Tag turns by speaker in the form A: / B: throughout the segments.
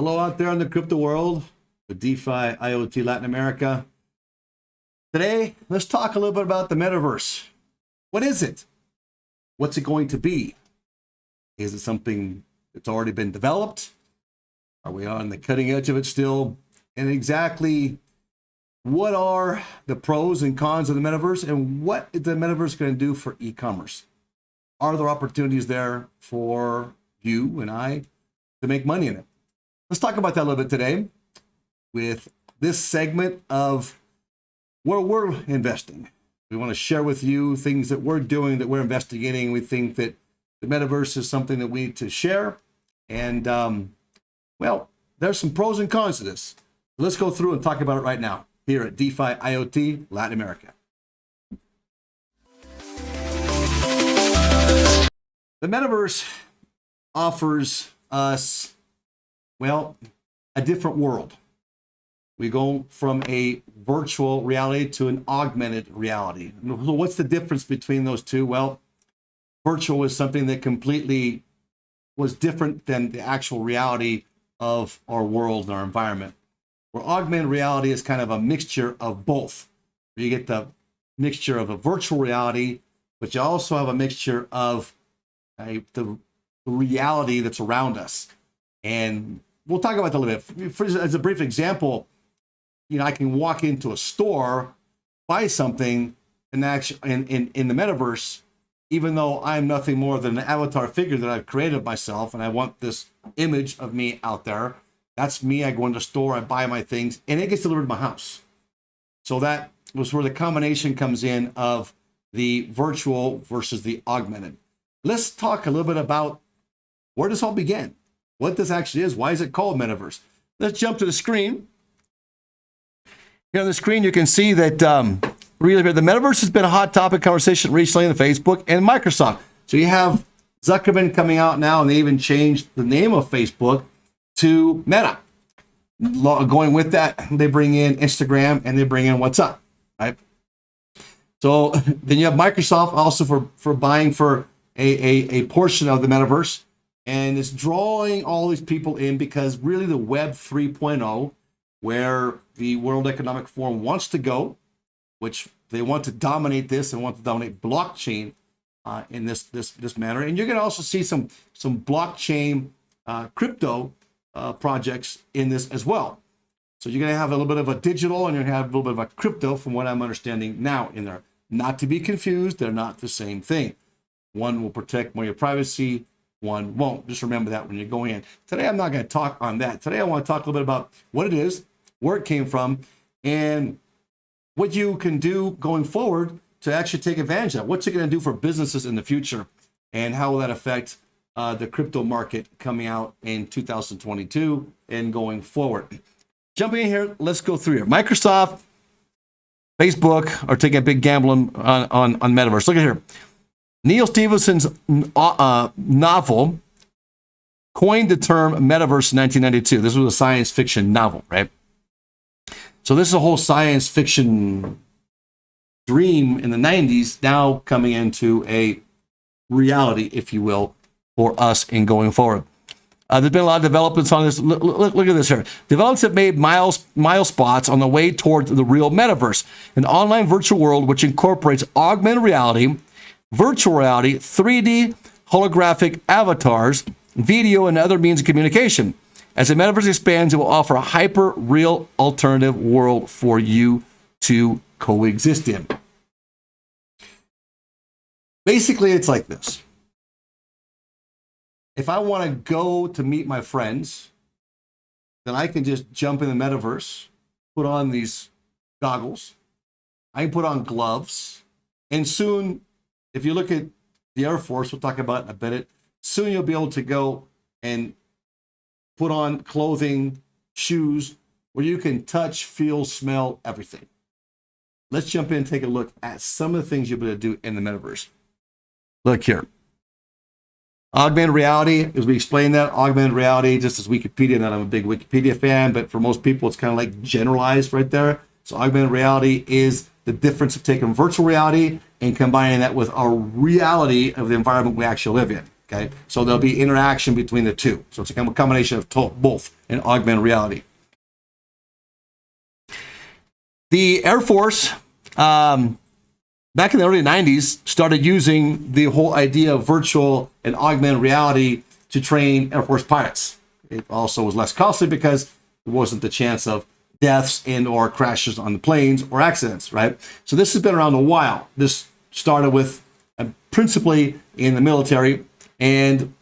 A: Hello out there in the crypto world, the DeFi, IoT, Latin America. Today, let's talk a little bit about the metaverse. What is it? What's it going to be? Is it something that's already been developed? Are we on the cutting edge of it still? And exactly what are the pros and cons of the metaverse, and what is the metaverse going to do for e-commerce? Are there opportunities there for you and I to make money in it? Let's talk about that a little bit today with this segment of where we're investing. We want to share with you things that we're doing, that we're investigating. We think that the metaverse is something that we need to share. And, well, there's some pros and cons to this. Let's go through and talk about it right now here at DeFi IoT Latin America. The metaverse offers us, well, a different world. We go from a virtual reality to an augmented reality. What's the difference between those two? Well, virtual is something that completely was different than the actual reality of our world and our environment. Where augmented reality is kind of a mixture of both. You get the mixture of a virtual reality, but you also have a mixture of the reality that's around us. And we'll talk about that a little bit. As a brief example, I can walk into a store, buy something, and actually in the metaverse, even though I'm nothing more than an avatar figure that I've created myself, and I want this image of me out there. That's me. I go into the store, I buy my things, and it gets delivered to my house. So that was where the combination comes in of the virtual versus the augmented. Let's talk a little bit about where this all began. What this actually is. Why is it called metaverse? Let's jump to the screen. Here on the screen, you can see that really the metaverse has been a hot topic conversation recently in Facebook and Microsoft. So you have Zuckerberg coming out now, and they even changed the name of Facebook to Meta. Going with that, they bring in Instagram and they bring in WhatsApp, right? So then you have Microsoft also for buying for a portion of the metaverse. And it's drawing all these people in because really the Web 3.0, where the World Economic Forum wants to go, which they want to dominate this and want to dominate blockchain in this manner. And you're going to also see some blockchain crypto projects in this as well. So you're going to have a little bit of a digital and you're going to have a little bit of a crypto from what I'm understanding now in there. Not to be confused, they're not the same thing. One will protect more of your privacy, one won't. Just remember that when you're going in. Today, I'm not going to talk on that. Today, I want to talk a little bit about what it is, where it came from, and what you can do going forward to actually take advantage of that. What's it going to do for businesses in the future, and how will that affect the crypto market coming out in 2022 and going forward. Jumping in here, let's go through here. Microsoft, Facebook are taking a big gamble on metaverse. Look at here. Neil Stephenson's novel coined the term metaverse in 1992. This was a science fiction novel, right? So this is a whole science fiction dream in the 90s now coming into a reality, if you will, for us in going forward. There's been a lot of developments on this. Look at this here. Developments have made mile spots on the way toward the real metaverse, an online virtual world which incorporates augmented reality, virtual reality, 3D holographic avatars, video, and other means of communication. As the metaverse expands, it will offer a hyper-real alternative world for you to coexist in. Basically, it's like this. If I want to go to meet my friends, then I can just jump in the metaverse, put on these goggles, I can put on gloves, and soon, if you look at the Air Force, we'll talk about it in a bit, soon you'll be able to go and put on clothing, shoes, where you can touch, feel, smell, everything. Let's jump in and take a look at some of the things you'll be able to do in the metaverse. Look here. Augmented reality, as we explained that, augmented reality, just as Wikipedia, not I'm a big Wikipedia fan, but for most people, it's kind of like generalized right there. So augmented reality is the difference of taking virtual reality and combining that with our reality of the environment we actually live in. Okay, so there'll be interaction between the two. So it's a kind of a combination of both in augmented reality. The Air Force, back in the early 90s, started using the whole idea of virtual and augmented reality to train Air Force pilots. It also was less costly because there wasn't the chance of deaths and or crashes on the planes or accidents, right? So this has been around a while. This started with principally in the military, and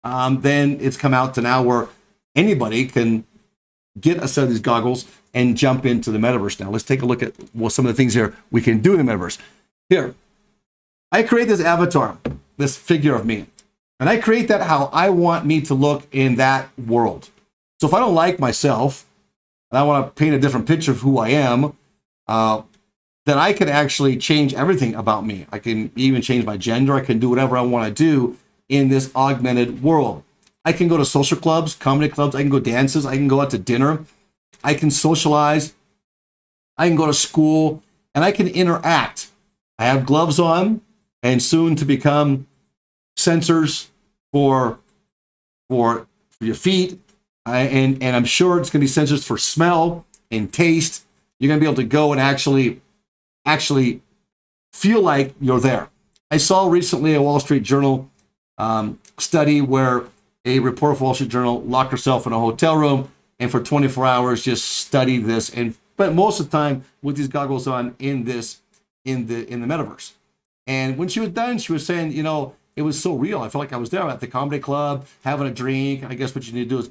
A: then it's come out to now where anybody can get a set of these goggles and jump into the metaverse. Now let's take a look at some of the things here we can do in the metaverse. Here, I create this avatar, this figure of me, and I create that how I want me to look in that world. So if I don't like myself, and I want to paint a different picture of who I am, then I can actually change everything about me. I can even change my gender. I can do whatever I want to do in this augmented world. I can go to social clubs, comedy clubs. I can go dances. I can go out to dinner. I can socialize. I can go to school, and I can interact. I have gloves on, and soon to become sensors for your feet. And I'm sure it's going to be sensors for smell and taste. You're going to be able to go and actually feel like you're there. I saw recently a Wall Street Journal study where a reporter for Wall Street Journal locked herself in a hotel room and for 24 hours just studied this, but most of the time with these goggles on in the metaverse. And when she was done, she was saying, it was so real. I felt like I was there at the comedy club having a drink. I guess what you need to do is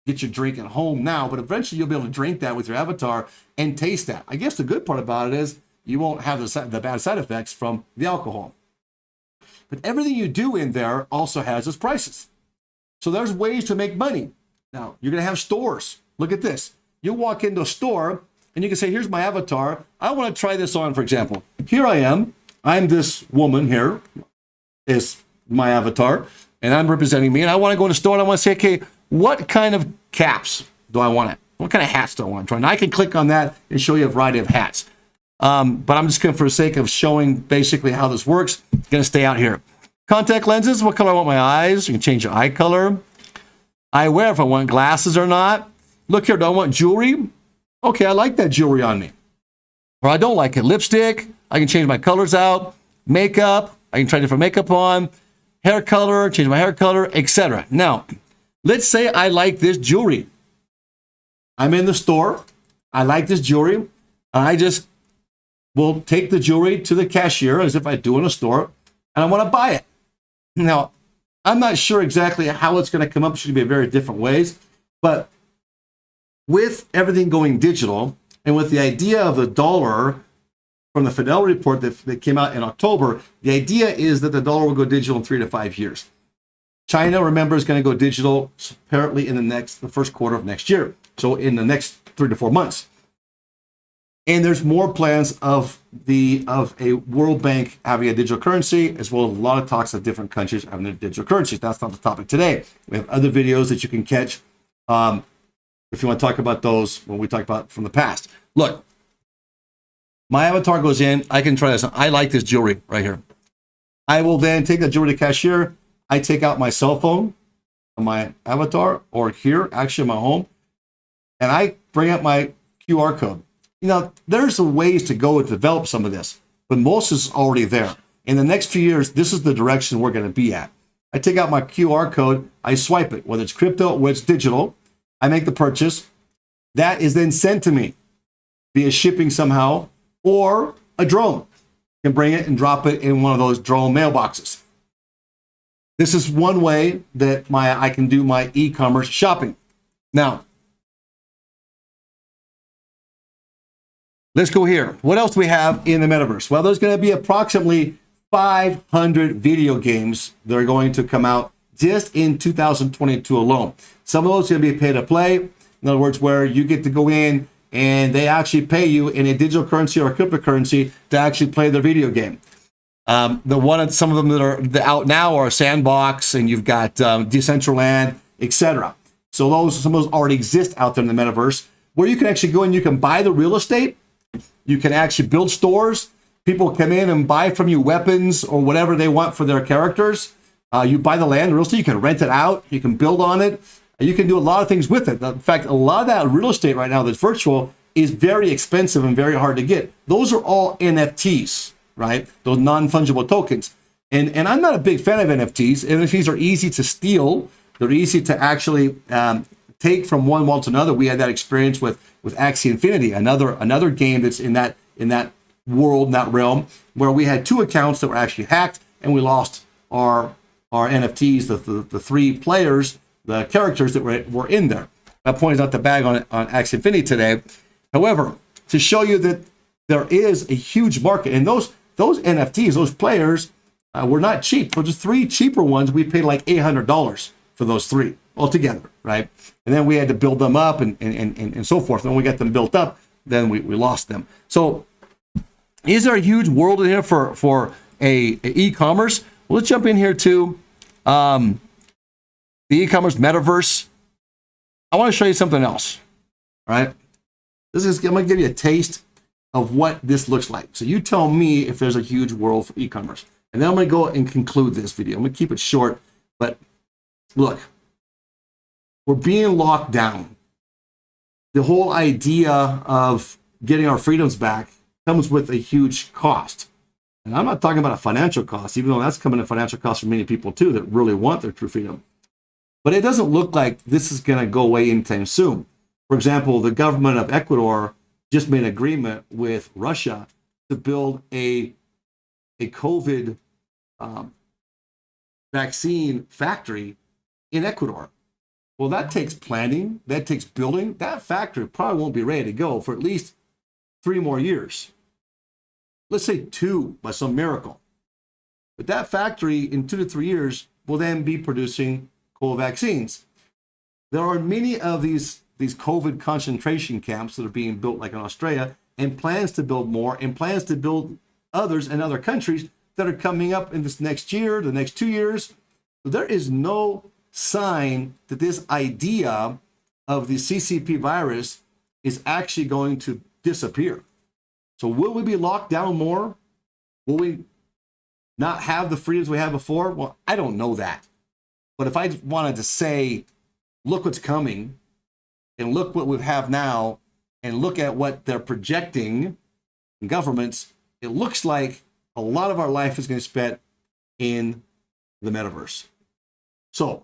A: get your drink at home now, but eventually you'll be able to drink that with your avatar and taste that. I guess the good part about it is you won't have the bad side effects from the alcohol. But everything you do in there also has its prices. So there's ways to make money. Now, you're going to have stores. Look at this. You walk into a store and you can say, here's my avatar. I want to try this on, for example. Here I am. I'm this woman here is my avatar, and I'm representing me. And I want to go in a store and I want to say, okay, what kind of caps do I want? What kind of hats do I want to try? And I can click on that and show you a variety of hats. But I'm just going, for the sake of showing basically how this works, going to stay out here. Contact lenses, what color I want my eyes. You can change your eye color. Eyewear, if I want glasses or not. Look here, do I want jewelry? Okay, I like that jewelry on me. Or I don't like it. Lipstick, I can change my colors out. Makeup, I can try different makeup on. Hair color, change my hair color, etc. Now, let's say I like this jewelry. I'm in the store. I like this jewelry. I just will take the jewelry to the cashier as if I do in a store, and I want to buy it. Now, I'm not sure exactly how it's going to come up. It's going to be very different ways. But with everything going digital, and with the idea of the dollar from the Fidelity report that came out in October, the idea is that the dollar will go digital in 3 to 5 years. China, remember, is going to go digital apparently in the first quarter of next year. So in the next 3 to 4 months. And there's more plans of a World Bank having a digital currency, as well as a lot of talks of different countries having a digital currencies. That's not the topic today. We have other videos that you can catch if you want to talk about those when we talk about from the past. Look, my avatar goes in. I can try this. I like this jewelry right here. I will then take the jewelry to cashier. I take out my cell phone on my avatar, or here, actually in my home, and I bring up my QR code. There's some ways to go and develop some of this, but most is already there. In the next few years, this is the direction we're going to be at. I take out my QR code, I swipe it, whether it's crypto, whether it's digital, I make the purchase. That is then sent to me via shipping somehow, or a drone can bring it and drop it in one of those drone mailboxes. This is one way that I can do my e-commerce shopping. Now, let's go here. What else do we have in the metaverse? Well, there's going to be approximately 500 video games that are going to come out just in 2022 alone. Some of those are going to be pay to play. In other words, where you get to go in and they actually pay you in a digital currency or a cryptocurrency to actually play their video game. Some of them that are out now are Sandbox, and you've got Decentraland, etc. So some of those already exist out there in the metaverse, where you can actually go in, you can buy the real estate, you can actually build stores, people come in and buy from you weapons or whatever they want for their characters, You buy the land, real estate, you can rent it out, you can build on it, you can do a lot of things with it. In fact, a lot of that real estate right now that's virtual is very expensive and very hard to get. Those are all NFTs, right? Those non-fungible tokens. And I'm not a big fan of NFTs. NFTs are easy to steal. They're easy to actually take from one wallet to another. We had that experience with Axie Infinity, another game that's in that world, in that realm, where we had 2 accounts that were actually hacked, and we lost our NFTs, the 3 players, the characters that were in there. That point is not the bag on Axie Infinity today. However, to show you that there is a huge market, and those NFTs, those players, were not cheap. For just 3 cheaper ones, we paid like $800 for those 3 altogether, right? And then we had to build them up and so forth. And when we got them built up, then we lost them. So is there a huge world in here for a e-commerce? Well, let's jump in here to the e-commerce metaverse. I want to show you something else, right? I'm going to give you a taste of what this looks like. So you tell me if there's a huge world for e-commerce. And then I'm going to go and conclude this video. I'm going to keep it short, but look, we're being locked down. The whole idea of getting our freedoms back comes with a huge cost. And I'm not talking about a financial cost, even though that's coming at financial cost for many people too that really want their true freedom. But it doesn't look like this is going to go away anytime soon. For example, the government of Ecuador just made an agreement with Russia to build a COVID vaccine factory in Ecuador. Well, that takes planning, that takes building. That factory probably won't be ready to go for at least 3 more years. Let's say 2 by some miracle. But that factory in 2 to 3 years will then be producing COVID vaccines. There are many of these COVID concentration camps that are being built like in Australia, and plans to build more, and plans to build others in other countries that are coming up in this next year, the next 2 years. There is no sign that this idea of the CCP virus is actually going to disappear. So will we be locked down more? Will we not have the freedoms we had before? Well, I don't know that. But if I wanted to say, look what's coming, and look what we have now, and look at what they're projecting in governments, it looks like a lot of our life is going to be spent in the metaverse. So,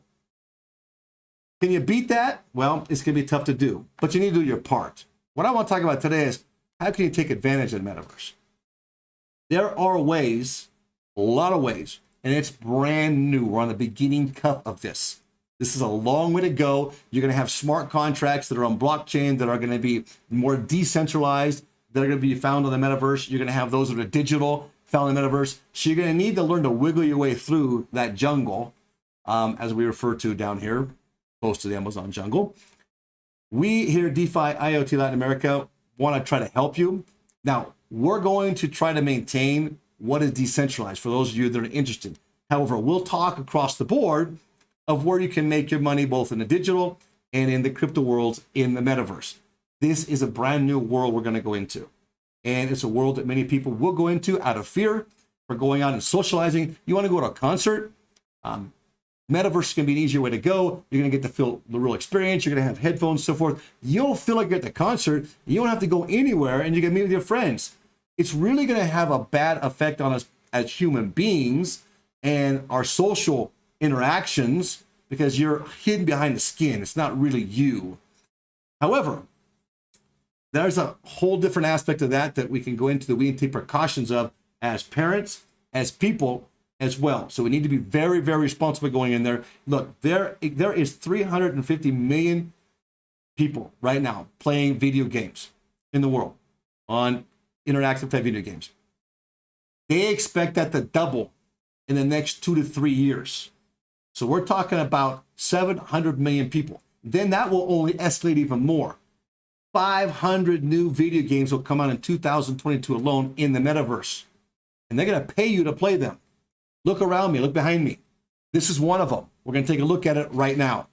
A: can you beat that? Well, it's going to be tough to do, but you need to do your part. What I want to talk about today is how can you take advantage of the metaverse? There are ways, a lot of ways, and it's brand new. We're on the beginning cup of this. This is a long way to go. You're going to have smart contracts that are on blockchain that are going to be more decentralized. They're going to be found on the metaverse. You're going to have those that are digital, found in the metaverse. So you're going to need to learn to wiggle your way through that jungle, as we refer to down here, close to the Amazon jungle. We here at DeFi IoT Latin America want to try to help you. Now, we're going to try to maintain what is decentralized for those of you that are interested. However, we'll talk across the board of where you can make your money both in the digital and in the crypto worlds in the metaverse. This is a brand new world we're going to go into. And it's a world that many people will go into out of fear for going out and socializing. You want to go to a concert? Metaverse is going to be an easier way to go. You're going to get to feel the real experience. You're going to have headphones, so forth. You'll feel like you're at the concert. You don't have to go anywhere, and you can meet with your friends. It's really going to have a bad effect on us as human beings and our social interactions because you're hidden behind the skin. It's not really you. However, there's a whole different aspect of that we can go into that we need to take precautions of as parents, as people, as well. So we need to be very, very responsible going in there. Look, there is 350 million people right now playing video games in the world on interactive type video games. They expect that to double in the next 2 to 3 years. So we're talking about 700 million people. Then that will only escalate even more. 500 new video games will come out in 2022 alone in the metaverse. And they're going to pay you to play them. Look around me, look behind me. This is one of them. We're going to take a look at it right now.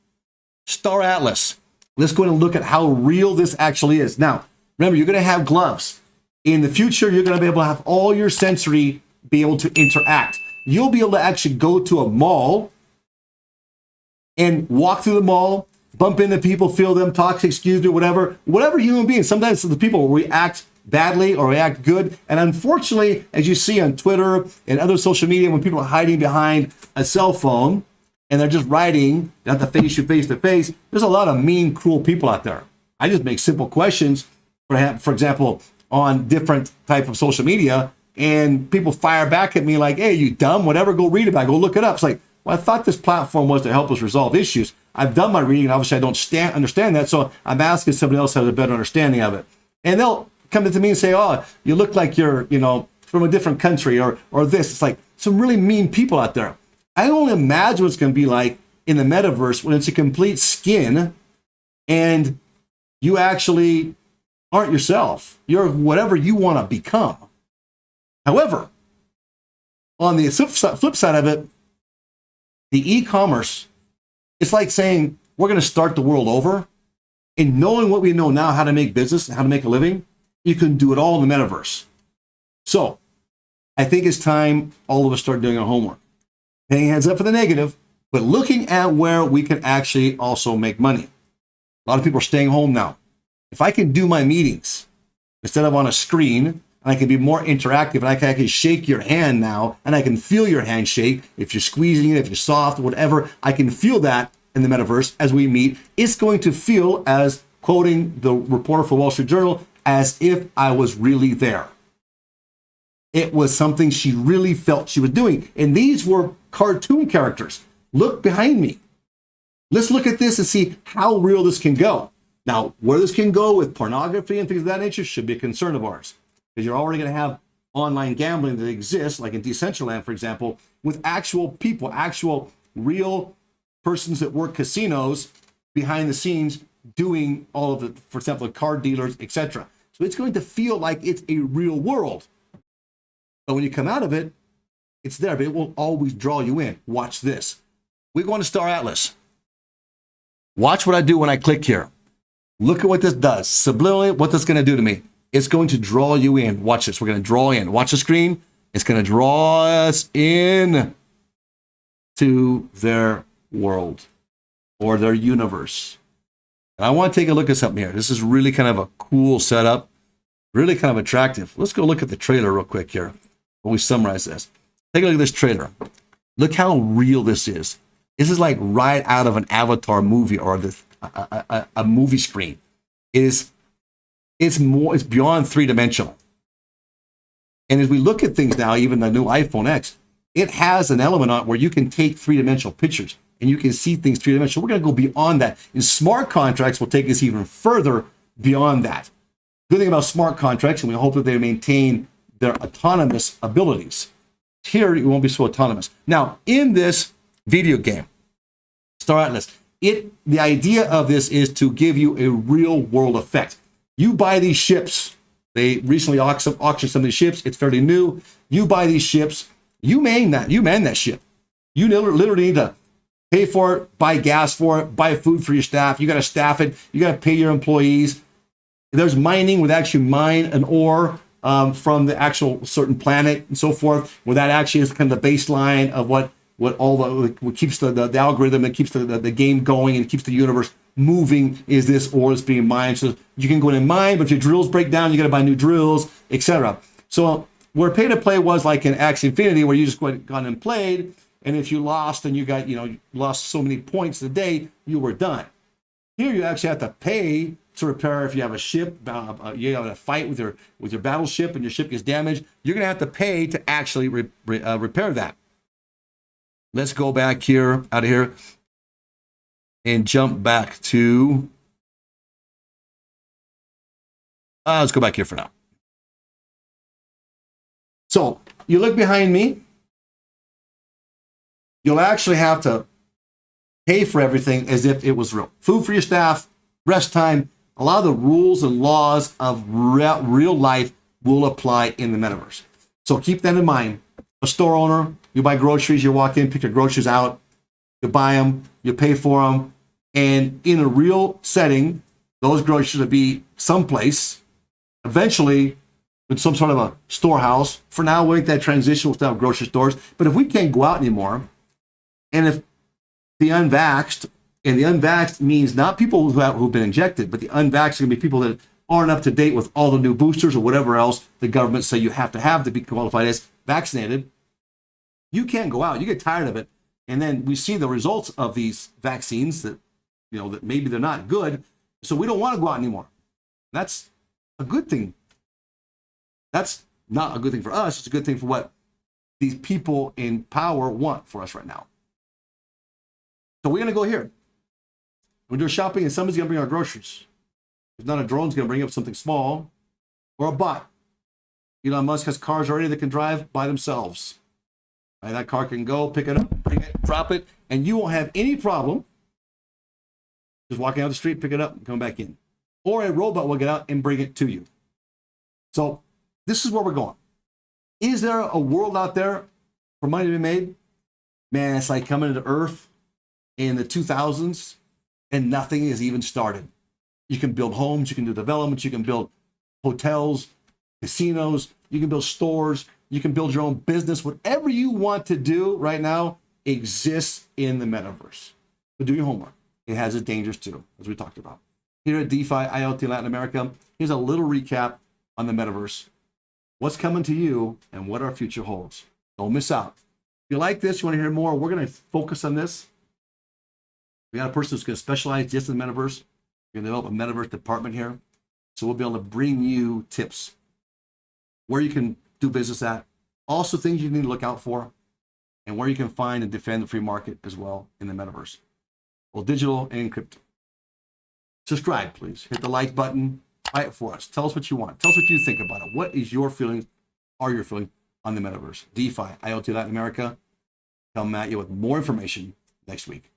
A: Star Atlas. Let's go and look at how real this actually is. Now, remember, you're going to have gloves. In the future, you're going to be able to have all your sensory be able to interact. you'll be able to actually go to a mall and walk through the mall, bump into people, feel them, talk, excuse me, whatever human being. Sometimes the people will react badly or react good. And unfortunately, as you see on Twitter and other social media, when people are hiding behind a cell phone and they're just writing, not to face you face to face, there's a lot of mean, cruel people out there. I just make simple questions, for example, on different type of social media, and people fire back at me like, hey, you dumb, whatever, go read about it, go look it up. It's like, well, I thought this platform was to help us resolve issues. I've done my reading, and obviously I don't understand that, so I'm asking somebody else has a better understanding of it. And they'll come to me and say, oh, you look like you're, from a different country or this. It's like some really mean people out there. I can only imagine what it's going to be like in the metaverse when it's a complete skin and you actually aren't yourself. You're whatever you want to become. However, on the flip side of it, the e-commerce, it's like saying we're going to start the world over. And knowing what we know now, how to make business and how to make a living, you can do it all in the metaverse. So I think it's time all of us start doing our homework. Paying heads up for the negative, but looking at where we can actually also make money. A lot of people are staying home now. If I can do my meetings instead of on a screen, and I can be more interactive, and I can actually shake your hand now, and I can feel your hand shake. If you're squeezing it, if you're soft, whatever, I can feel that in the metaverse as we meet. It's going to feel, as quoting the reporter for Wall Street Journal, as if I was really there. It was something she really felt she was doing. And these were cartoon characters. Look behind me. Let's look at this and see how real this can go. Now, where this can go with pornography and things of that nature should be a concern of ours. Because you're already going to have online gambling that exists, like in Decentraland, for example, with actual people, actual real persons that work casinos behind the scenes doing all of the, for example, card dealers, etc. So it's going to feel like it's a real world. But when you come out of it, it's there, but it will always draw you in. Watch this. We're going to Star Atlas. Watch what I do when I click here. Look at what this does. Subliminally, what this is going to do to me. It's going to draw you in. Watch this. We're going to draw in. Watch the screen. It's going to draw us in to their world or their universe. And I want to take a look at something here. This is really kind of a cool setup. Really kind of attractive. Let's go look at the trailer real quick here when we summarize this. Take a look at this trailer. Look how real this is. This is like right out of an Avatar movie or a movie screen. It's beyond three-dimensional. And as we look at things now, even the new iPhone X, it has an element on it where you can take three-dimensional pictures and you can see things three-dimensional. We're going to go beyond that. And smart contracts will take us even further beyond that. Good thing about smart contracts, and we hope that they maintain their autonomous abilities. Here, it won't be so autonomous. Now, in this video game, Star Atlas, the idea of this is to give you a real-world effect. You buy these ships. They recently auctioned some of these ships. It's fairly new. You buy these ships. You man that ship. You literally need to pay for it, buy gas for it, buy food for your staff. You got to staff it. You got to pay your employees. There's mining where they actually mine an ore from the actual certain planet and so forth, where that actually is kind of the baseline of what keeps the algorithm that keeps the game going and keeps the universe moving is this ore that's being mined. So you can go in and mine, but if your drills break down, you got to buy new drills, etc. So where pay to play was like in Axie Infinity, where you just gone and played, and if you lost and you got you lost so many points a day, you were done. Here you actually have to pay to repair. If you have a ship, you have a fight with your battleship and your ship gets damaged, you're going to have to pay to actually repair that. Let's go back here, out of here, and jump back to, let's go back here for now. So you look behind me, you'll actually have to pay for everything as if it was real. Food for your staff, rest time, a lot of the rules and laws of real life will apply in the metaverse. So keep that in mind. A store owner, you buy groceries, you walk in, pick your groceries out, you buy them, you pay for them, and in a real setting, those groceries will be someplace. Eventually, with some sort of a storehouse. For now, we'll make that transition. We'll still have grocery stores. But if we can't go out anymore, and if the unvaxxed, and the unvaxxed means not people who've been injected, but the unvaxxed are going to be people that aren't up to date with all the new boosters or whatever else the government say you have to be qualified as vaccinated. You can't go out. You get tired of it. And then we see the results of these vaccines that, that maybe they're not good. So we don't want to go out anymore. That's a good thing. That's not a good thing for us. It's a good thing for what these people in power want for us right now. So we're going to go here. We're doing shopping and somebody's going to bring our groceries. If not, a drone's going to bring up something small or a bot. Elon Musk has cars already that can drive by themselves. And that car can go, pick it up, bring it, drop it, and you won't have any problem just walking out the street, pick it up, and come back in. Or a robot will get out and bring it to you. So this is where we're going. Is there a world out there for money to be made? Man, it's like coming to Earth in the 2000s and nothing is even started. You can build homes, you can do developments, you can build hotels, casinos, you can build stores, you can build your own business. Whatever you want to do right now exists in the metaverse. But do your homework. It has its dangers too, as we talked about. Here at DeFi IoT Latin America, here's a little recap on the metaverse. What's coming to you and what our future holds. Don't miss out. If you like this, you want to hear more, we're going to focus on this. We got a person who's going to specialize just in the metaverse. We're going to develop a metaverse department here. So we'll be able to bring you tips where you can do business at, also things you need to look out for, and where you can find and defend the free market as well in the metaverse, both digital and encrypted. Subscribe, please. Hit the like button. Buy it for us. Tell us what you want. Tell us what you think about it. What is your feeling, are your feeling on the metaverse? DeFi, IoT Latin America. Come at you with more information next week.